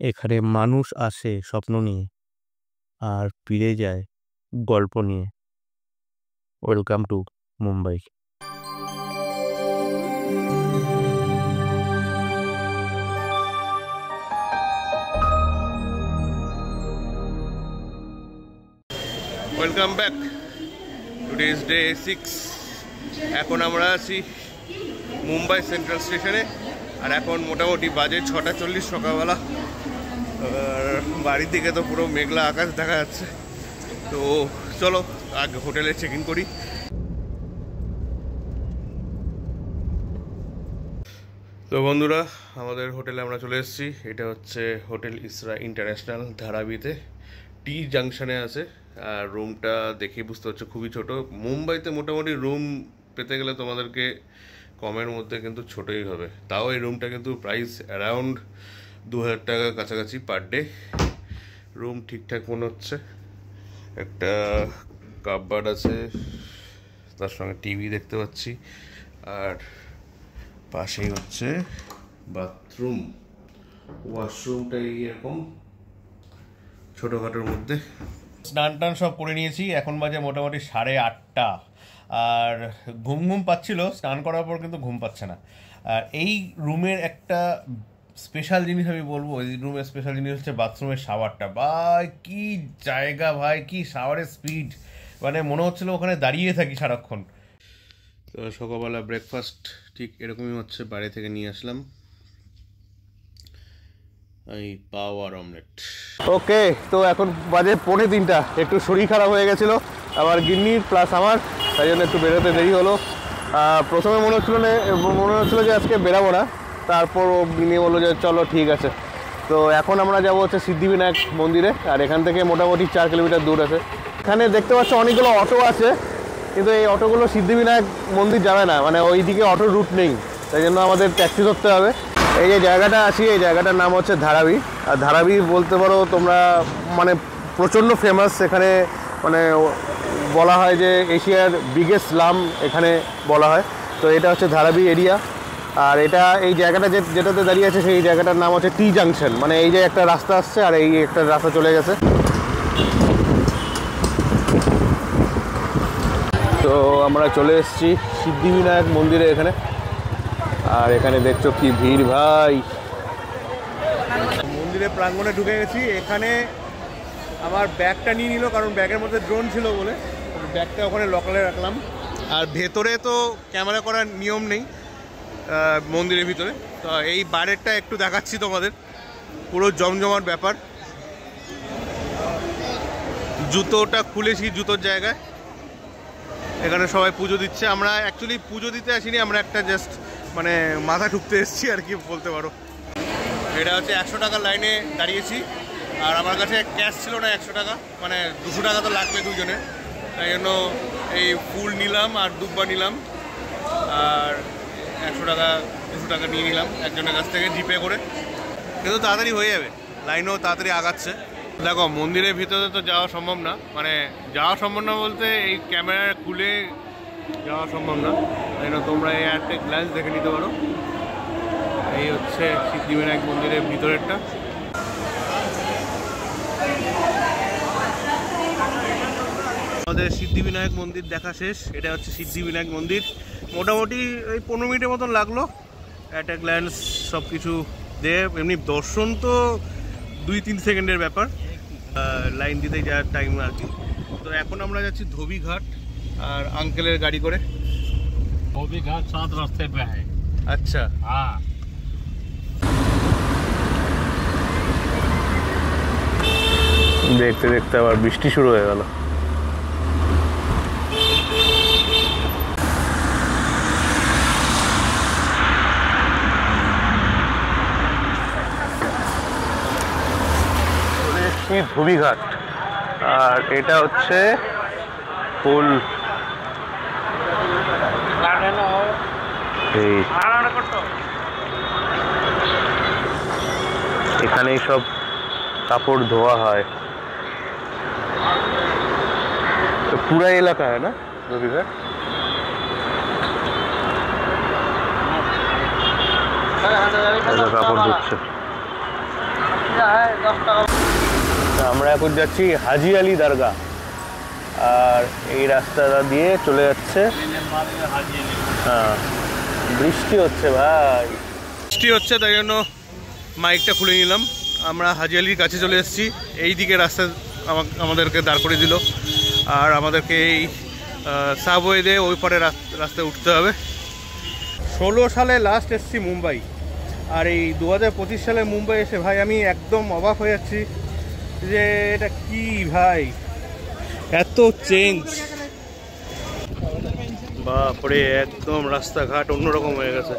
এখানে মানুষ আসে স্বপ্ন নিয়ে আর ফিরে যায় গল্প নিয়ে। Welcome to Mumbai. Welcome back. Today is day 6। এখন আমরা আছি মুম্বাই সেন্ট্রাল স্টেশনে, আর এখন মোটামুটি বাজে 6:40 সকালবেলা। বাড়ির দিকে তো পুরো মেঘলা আকাশ দেখা যাচ্ছে। তো চলো আগে হোটেলে চেক ইন করি। তো বন্ধুরা, আমাদের হোটেলে আমরা চলে এসেছি। এটা হচ্ছে হোটেল ইসরা ইন্টারন্যাশনাল, ধারাবিতে টি জাংশনে আছে। আর রুমটা দেখে বুঝতে হচ্ছে খুবই ছোট। মুম্বাইতে মোটামুটি রুম পেতে গেলে তোমাদেরকে কমের মধ্যে কিন্তু ছোটই হবে। তাও এই রুমটা কিন্তু প্রাইস অ্যারাউন্ড 2000 টাকা কাছাকাছি পার ডে। রুম ঠিকঠাক মনে হচ্ছে। একটা কাপবোর্ড আছে, তার সঙ্গে টিভি দেখতে পাচ্ছি, আর পাশেই হচ্ছে বাথরুম। ওয়াশরুমটা এরকম ছোটোখাটোর মধ্যে। স্নান টান সব করে নিয়েছি। এখন বাজে মোটামুটি 8:30। আর ঘুম পাচ্ছিল স্নান করার পর, কিন্তু ঘুম পাচ্ছে না। আর এই রুমের একটা স্পেশাল জিনিস আমি বলবো, এই রুমের স্পেশাল জিনিস হচ্ছে বাথরুমের শাওয়ারটা। ভাই কি জায়গা, ভাই কি শাওয়ারের স্পিড, মানে মনে হচ্ছিল ওখানে দাঁড়িয়ে থাকি সারাক্ষণ। তো সকালবেলা ব্রেকফাস্ট ঠিক এরকমই হচ্ছে, বাইরে থেকে নিয়ে আসলাম এই পাও আর অমলেট। ওকে, তো এখন বাজে 2:45। একটু শরীর খারাপ হয়ে গেছিলো আবার গিন্নির প্লাস আমার, তাই জন্য একটু বেরোতে দেরি হলো। প্রথমে মনে হচ্ছিলো যে আজকে বেরাবো না, তারপর ও গিন্নি বললো যে চলো ঠিক আছে। তো এখন আমরা যাবো হচ্ছে সিদ্ধিবিনায়ক মন্দিরে, আর এখান থেকে মোটামুটি 4 কিলোমিটার দূর আছে। এখানে দেখতে পাচ্ছ অনেকগুলো অটো আছে, কিন্তু এই অটোগুলো সিদ্ধিবিনায়ক মন্দির যাবে না, মানে ওই দিকে অটো রুট নেই, তাই জন্য আমাদের ট্যাক্সি ধরতে হবে। এই যে জায়গাটা আছি, এই জায়গাটার নাম হচ্ছে ধারাবি। আর ধারাবি বলতে পারো তোমরা, মানে প্রচণ্ড ফেমাস। এখানে মানে বলা হয় যে এশিয়ার বিগেস্ট স্লাম এখানে বলা হয়। তো এটা হচ্ছে ধারাবি এরিয়া। আর এটা এই জায়গাটা যেটাতে দাঁড়িয়ে আছে সেই জায়গাটার নাম হচ্ছে টি জাংশন। মানে এই যে একটা রাস্তা আসছে আর এই একটা রাস্তা চলে গেছে। তো আমরা চলে এসেছি সিদ্ধিবিনায়ক মন্দিরে এখানে। আর এখানে দেখছো কি ভিড় ভাই। মন্দিরের প্রাঙ্গণে ঢুকে গেছি। এখানে আমার ব্যাগটা নিয়ে নিল, কারণ ব্যাগের মধ্যে ড্রোন ছিল বলে ব্যাগটা ওখানে লকালে রাখলাম। আর ভেতরে তো ক্যামেরা করার নিয়ম নেই মন্দিরের ভিতরে। তো এই বাইরেরটা একটু দেখাচ্ছি তোমাদের, পুরো জমজমাট ব্যাপার। জুতোটা খুলেছি জুতোর জায়গায়। এখানে সবাই পুজো দিচ্ছে। আমরা অ্যাকচুয়ালি পুজো দিতে আসিনি, আমরা একটা জাস্ট মানে মাথা ঠুকতে এসেছি আর কি বলতে পারো। এটা হচ্ছে 100 টাকার লাইনে দাঁড়িয়েছি, আর আমার কাছে ক্যাশ ছিল না 100 টাকা, মানে 200 টাকা তো লাগবে দুজনে। তাই জন্য এই ফুল নিলাম আর দুব্বা নিলাম, আর 200 টাকা নিয়ে নিলাম একজনের কাছ থেকে জিপে করে। কিন্তু তাড়াতাড়ি হয়ে যাবে, লাইনও তাড়াতাড়ি আগাচ্ছে। দেখো মন্দিরের ভিতরে তো যাওয়া সম্ভব না, মানে যাওয়া সম্ভব না বলতে এই ক্যামেরা খুলে যাওয়া সম্ভব না। তাই জন্য তোমরা এই একটা গ্ল্যান্স দেখে নিতে পারো। এই হচ্ছে সিদ্ধিবিনায়ক মন্দিরের ভিতরেরটা। আমাদের সিদ্ধিবিনায়ক মন্দির দেখা শেষ। এটা হচ্ছে সিদ্ধিবিনায়ক মন্দির। মোটামুটি ওই 15 মিনিটের মতন লাগলো একটা গ্ল্যান্স সব কিছু দিয়ে। এমনি দর্শন তো 2-3 সেকেন্ডের ব্যাপার, লাইন দিতে যাওয়ার টাইম আর কি। তো এখন আমরা যাচ্ছি ধোবিঘাট, আর আঙ্কেলের গাড়ি করে। धोबीघाट 7 रास्ते पे है। আচ্ছা, हाँ, দেখতে দেখতে আবার বৃষ্টি শুরু হয়ে গেল। ধোবিঘাট, আর এটা হচ্ছে পুল। এখানেই সব কাপড় ধোয়া হয়। তো পুরা এলাকা হয় না ধোবিঘাট। কাপড় ধুচ্ছে। আমরা এখন যাচ্ছি হাজি আলী দরগা, আর এই রাস্তাটা দিয়ে চলে যাচ্ছে। হ্যাঁ, বৃষ্টি হচ্ছে ভাই, বৃষ্টি হচ্ছে, তাই জন্য মাইকটা খুলে নিলাম। আমরা হাজি আলীর কাছে চলে এসেছি। এই দিকে রাস্তা আমাদেরকে দাঁড় করে দিল, আর আমাদেরকে এই সাবওয়ে দিয়ে ওই পারে রাস্তায় উঠতে হবে। 16 সালে লাস্ট এসেছি মুম্বাই, আর এই 2025 সালে মুম্বাই এসে ভাই আমি একদম অবাক হয়ে যাচ্ছি যে এটা কি ভাই, এত চেঞ্জ। বাপরে, একদম রাস্তাঘাট অন্যরকম হয়ে গেছে।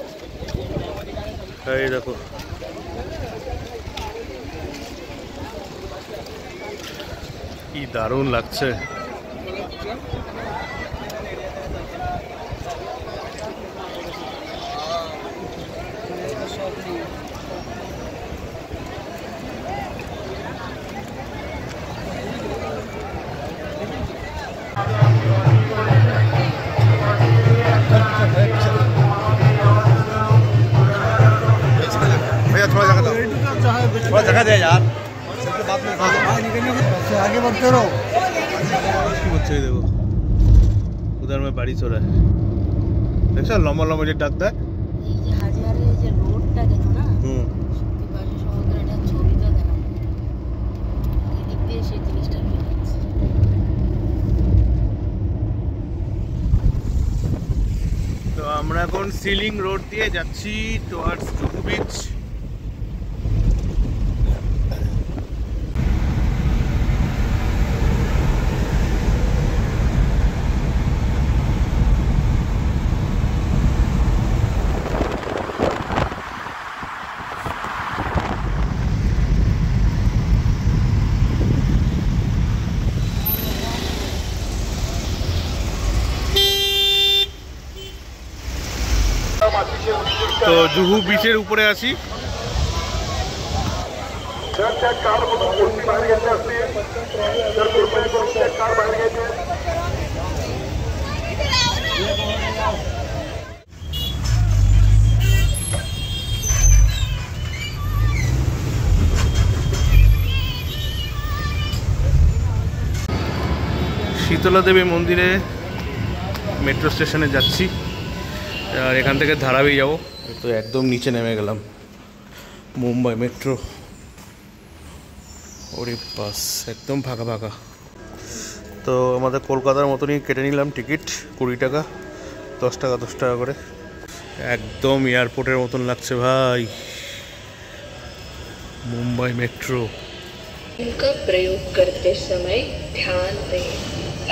এই দেখো, কি দারুণ লাগছে। थोड़ा जगह दे यार, आगे बढ़ते रहो। देखो उधर में बारिश हो रहा है, देखो लंबा लंबा जो डाकता है। তো আমরা এখন সিলিং রোড দিয়ে যাচ্ছি টুয়ার্ডস জুহু বিচ। তো জুহু বিচের উপরে আছি। শীতলা দেবী মন্দিরে মেট্রো স্টেশনে যাচ্ছি, আর এখান থেকে ধারাবি যাবো। তো একদম নিচে নেমে গেলাম, মুম্বাই মেট্রো। ওরে বাস, একদম ফাঁকা ফাঁকা। তো আমাদের কলকাতার মতনই কেটে নিলাম টিকিট, 20 টাকা, 10 টাকা 10 টাকা করে। একদম এয়ারপোর্টের মতন লাগছে ভাই, মুম্বাই মেট্রো। इनका प्रयोग करते समय ध्यान दें।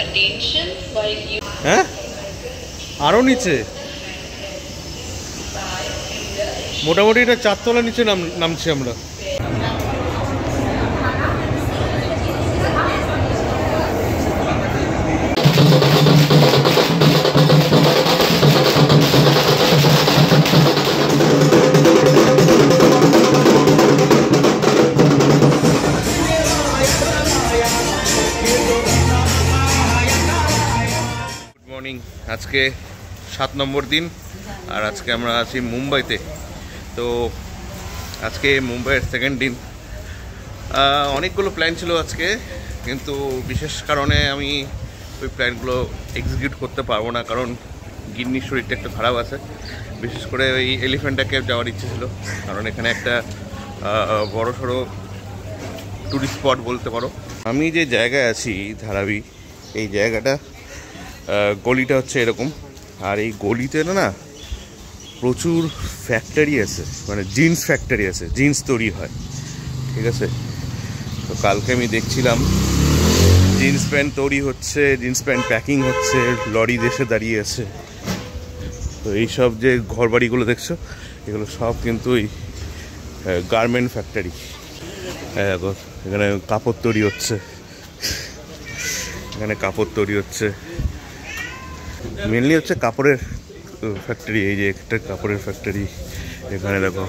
अटेंशन while you হ্যাঁ, আরও নিচে, মোটামুটি এটা 4 তলা নিচে নামছি আমরা। গুড মর্নিং, আজকে 7 নম্বর দিন, আর আজকে আমরা আছি মুম্বাইতে। তো আজকে মুম্বাইয়ের সেকেন্ড দিন। অনেকগুলো প্ল্যান ছিল আজকে, কিন্তু বিশেষ কারণে আমি ওই প্ল্যানগুলো এক্সিকিউট করতে পারবো না, কারণ গিন্নির শরীরটা একটু খারাপ আছে। বিশেষ করে ওই এলিফ্যান্টা কেভ যাওয়ার ইচ্ছে ছিল, কারণ এখানে একটা বড় সড়ো ট্যুরিস্ট স্পট বলতে পারো। আমি যে জায়গায় আছি ধারাবি, এই জায়গাটা গলিটা হচ্ছে এরকম, আর এই গলিতে না প্রচুর ফ্যাক্টরি আছে, মানে জিন্স ফ্যাক্টরি আছে, জিন্স তৈরি হয়, ঠিক আছে। তো কালকে আমি দেখছিলাম জিন্স প্যান্ট তৈরি হচ্ছে, জিন্স প্যান্ট প্যাকিং হচ্ছে, লরি দেশে দাঁড়িয়ে আছে। তো এইসব যে ঘরবাড়িগুলো দেখছো, এগুলো সব কিন্তু ওই গার্মেন্ট ফ্যাক্টরি। দেখো এখানে কাপড় তৈরি হচ্ছে, এখানে কাপড় তৈরি হচ্ছে, মেনলি হচ্ছে কাপড়ের ফ্যাক্টরি। এই যে একটা কাপড়ের ফ্যাক্টরি, এখানে দেখো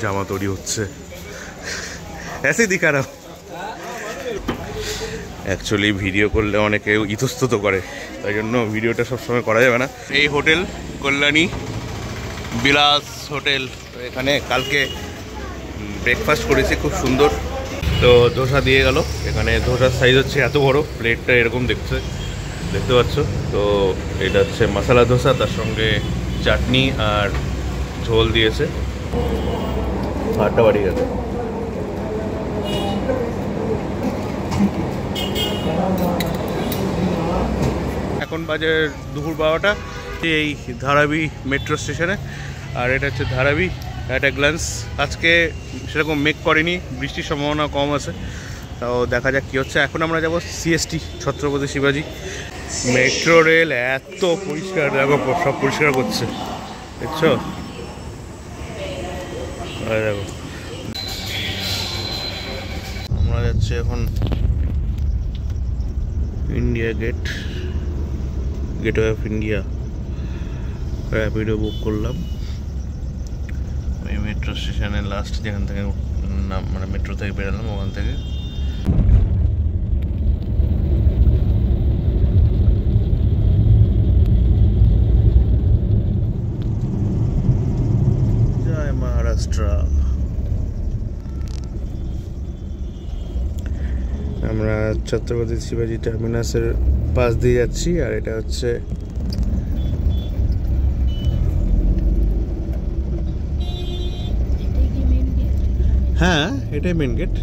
জামা তৈরি হচ্ছে। এসে দিখা রাও, অ্যাকচুয়ালি ভিডিও করলে অনেকে ইতস্তত করে, তাই জন্য ভিডিওটা সবসময় করা যাবে না। এই হোটেল কল্যাণী বিলাস হোটেল, এখানে কালকে ব্রেকফাস্ট করেছি, খুব সুন্দর তো ধোসা দিয়ে গেল। এখানে ধোসার সাইজ হচ্ছে এত বড়, প্লেটটা এরকম দেখতে পাচ্ছ। তো এটা হচ্ছে মশলা ধোসা, তার সঙ্গে চাটনি আর ঝোল দিয়েছে। ভাতটা বাড়ি গেছে। এখন বাজে দুপুর 12টা, এই ধারাবি মেট্রো স্টেশনে। আর এটা হচ্ছে ধারাবি একটা গ্ল্যান্স। আজকে সেরকম মেঘ করেনি, বৃষ্টির সম্ভাবনা কম আছে, তাও দেখা যাক কী হচ্ছে। এখন আমরা যাব সিএসটি, ছত্রপতি শিবাজি। মেট্রো রেল এত পরিষ্কার, দেখো সব পরিষ্কার করছে, দেখছো? দেখো আমরা যাচ্ছি এখন India gateway of India. Rapido book করলাম ওই মেট্রো স্টেশনে লাস্ট, যেখান থেকে মানে মেট্রো থেকে বেরোলাম ওখান থেকে। জয় মহারাষ্ট্র। আমরা ছত্রপতি শিবাজি টার্মিনাসের পাশ দিয়ে যাচ্ছি। আর এটা হচ্ছে হ্যাঁ, এটাই মেন গেট,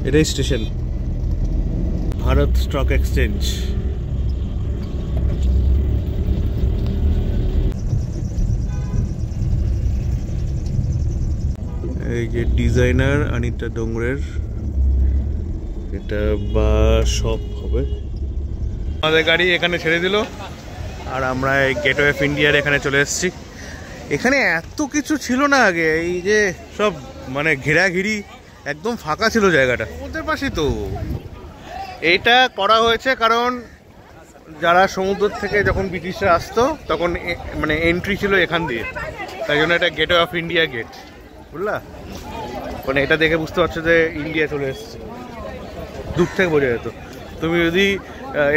এটাই স্টেশন। Bharat stock exchange. এই যে ডিজাইনার অনিতা ডোংরের, এটা বা শপ হবে। আমাদের গাড়ি এখানে ছেড়ে দিল আর আমরা এই গেটওয়ে অফ ইন্ডিয়ার এখানে চলে এসেছি। এখানে এত কিছু ছিল না আগে, এই যে সব মানে ঘেরাঘিরি, একদম ফাঁকা ছিল জায়গাটা। সমুদ্রের পাশে তো এইটা করা হয়েছে কারণ যারা সমুদ্র থেকে যখন ব্রিটিশরা আসতো তখন মানে এন্ট্রি ছিল এখান দিয়ে, তাই জন্য এটা গেটওয়ে অফ ইন্ডিয়া গেট, বুঝলা? মানে এটা দেখে বুঝতে পারছো যে ইন্ডিয়া চলে এসছে, দূর থেকে বোঝা যেত। তুমি যদি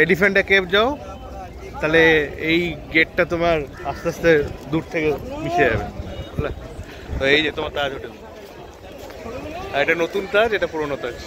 এলিফ্যান্টা কেভ যাও তাহলে এই গেটটা তোমার আস্তে আস্তে দূর থেকে মিশে যাবে, বুঝলা? তো এই যে তোমার তাজ হোটেল, আর এটা নতুন তাজ, এটা পুরোনো তাজ।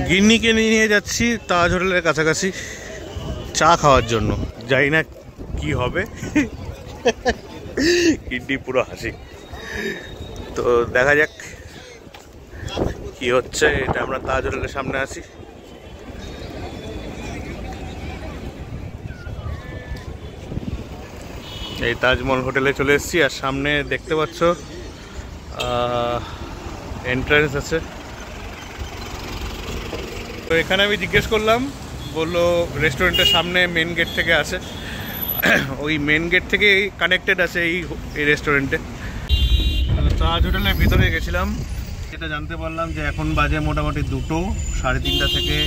গিন্নিকে নিয়ে যাচ্ছি তাজ হোটেলের কাছাকাছি চা খাওয়ার জন্য। জানি না কি হবে, গিন্নি পুরো হাসি। তো দেখা যাক কি হচ্ছে। এটা আমরা তাজ হোটেলের সামনে আছি। এই তাজমহল হোটেলে চলে এসেছি। আর সামনে দেখতে পাচ্ছ এন্ট্রান্স আছে। তো এখানে আমি জিজ্ঞেস করলাম, বললো রেস্টুরেন্টের সামনে মেন গেট থেকে আসে, ওই মেন গেট থেকে কানেক্টেড আছে এই রেস্টুরেন্টে। তাজ হোটেলের ভিতরে গেছিলাম, এটা জানতে পারলাম যে এখন বাজে মোটামুটি 2টো, 3:30 থেকে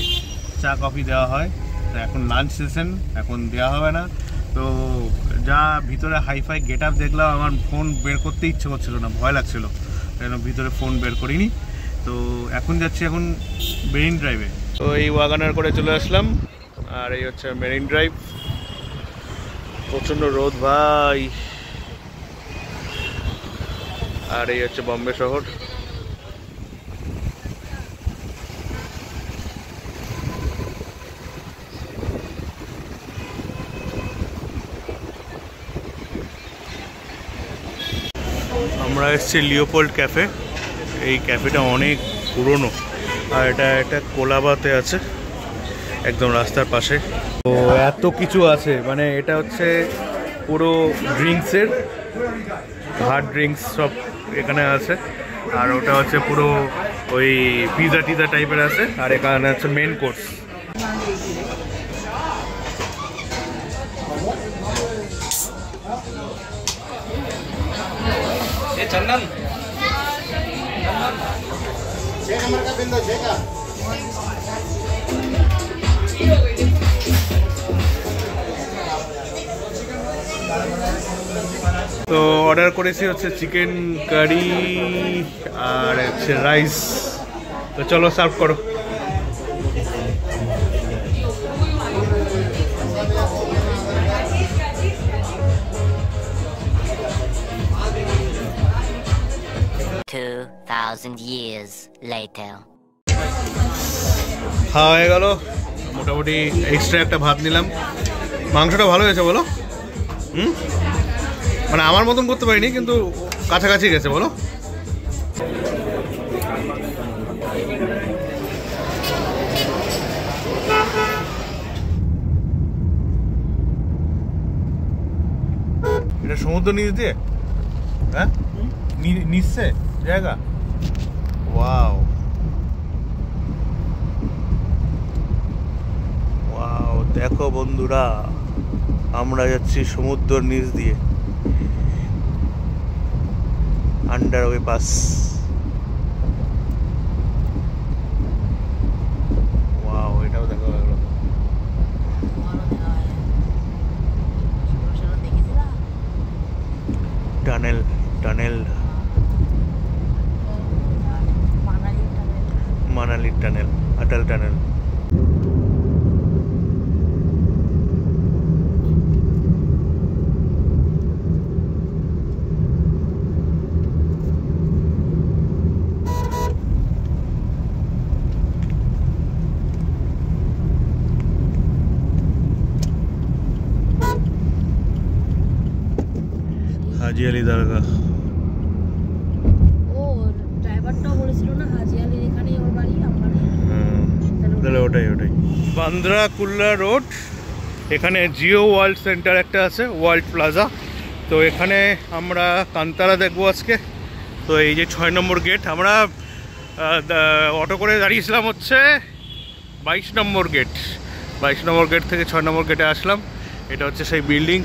চা কফি দেওয়া হয়। তো এখন লাঞ্চ সেশন, এখন দেওয়া হবে না। তো যা ভিতরে হাইফাই গেট আপ দেখলাম, আমার ফোন বের করতে ইচ্ছে করছিল না, ভয় লাগছিল, কেন ভিতরে ফোন বের করিনি। তো এখন যাচ্ছি এখন মেরিন ড্রাইভে। তো এই ওয়াগানার করে চলে আসলাম। আর এই হচ্ছে মেরিন ড্রাইভ। প্রচণ্ড রোদ ভাই। আর এই হচ্ছে বম্বে শহর। আমরা এসেছি লিওপোল্ড ক্যাফে। এই ক্যাফেটা অনেক পুরনো, আর এটা কোলাবাতে আছে, একদম রাস্তার পাশে। তো এত কিছু আছে, মানে এটা হচ্ছে পুরো ড্রিঙ্কসের, হার্ড ড্রিঙ্কস সব এখানে আছে। আর ওটা হচ্ছে পুরো ওই পিজা টিজা টাইপের আছে। আর এখানে হচ্ছে মেন কোর্স। चंदन তো অর্ডার করেছি হচ্ছে চিকেন কারি আর হচ্ছে রাইস। তো চলো সার্ভ করো। years later. খাওয়া হয়ে গেল, মোটামুটি এক্সট্রা একটা ভাত নিলাম। মাংসটা ভালো হয়েছে বলো? মানে আমার মতন করতে পারিনি, কিন্তু কাছাকাছি গেছে বলো। এটা সমুদ্র নিচ দিয়ে, হ্যাঁ নিচে জায়গা। ওয়াও ওয়াও, দেখো বন্ধুরা, আমরা যাচ্ছি সমুদ্রের নিচ দিয়ে, আন্ডারওয়ে পাস। ওয়াও, এটাও দেখা গেল। টানেল টানেল, মানালি টানেল, অটল টানেল। হাজি আলি দরগা। ও ড্রাইভারটাও বলেছিল না হাজি আলির এখানেই ওর বাড়ি, আমার তাহলে ওটাই বান্দ্রা কুল্লা রোড। এখানে জিও ওয়ার্ল্ড সেন্টার একটা আছে, ওয়ার্ল্ড প্লাজা। তো এখানে আমরা কান্তারা দেখবো আজকে। তো এই যে 6 নম্বর গেট, আমরা অটো করে দাঁড়িয়েছিলাম হচ্ছে 22 নম্বর গেট। 22 নম্বর গেট থেকে 6 নম্বর গেটে আসলাম। এটা হচ্ছে সেই বিল্ডিং,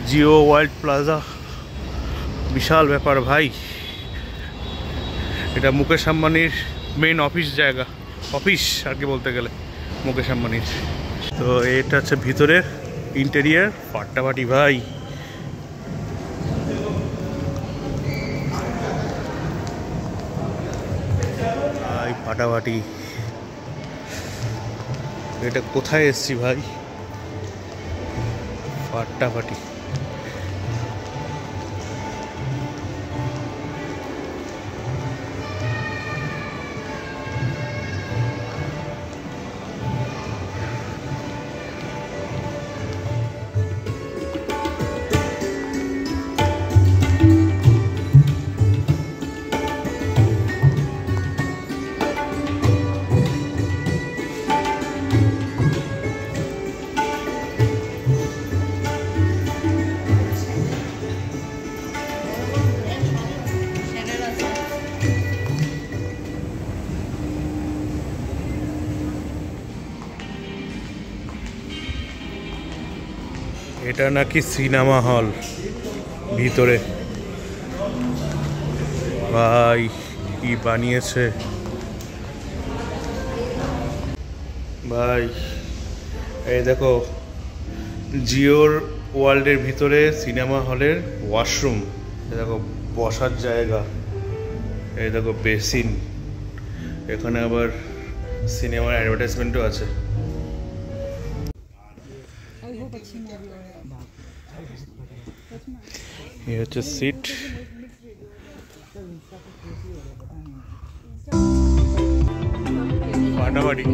জিও ওয়ার্ল্ড প্লাজা। বিশাল ব্যাপার ভাই, এটা মুকেশ আম্বানির মেন অফিস জায়গা, অফিস আর কি বলতে গেলে মুকেশ আম্বানির। তো এটা হচ্ছে ভিতরের ইন্টেরিয়ার, ফাটাফাটি ভাই। ভাই ফাটাফাটি, এটা কোথায় এসছি ভাই, ফাটাফাটি। এটা নাকি সিনেমা হল ভিতরে, ভাই কি বানিয়েছে ভাই। এই দেখো, জিওর ওয়ার্ল্ডের ভিতরে সিনেমা হলের ওয়াশরুম, দেখো বসার জায়গা, এই দেখো বেসিন, এখানে আবার সিনেমার অ্যাডভার্টাইজমেন্টও আছে। এই হচ্ছে সিট। ফাটাফাটি।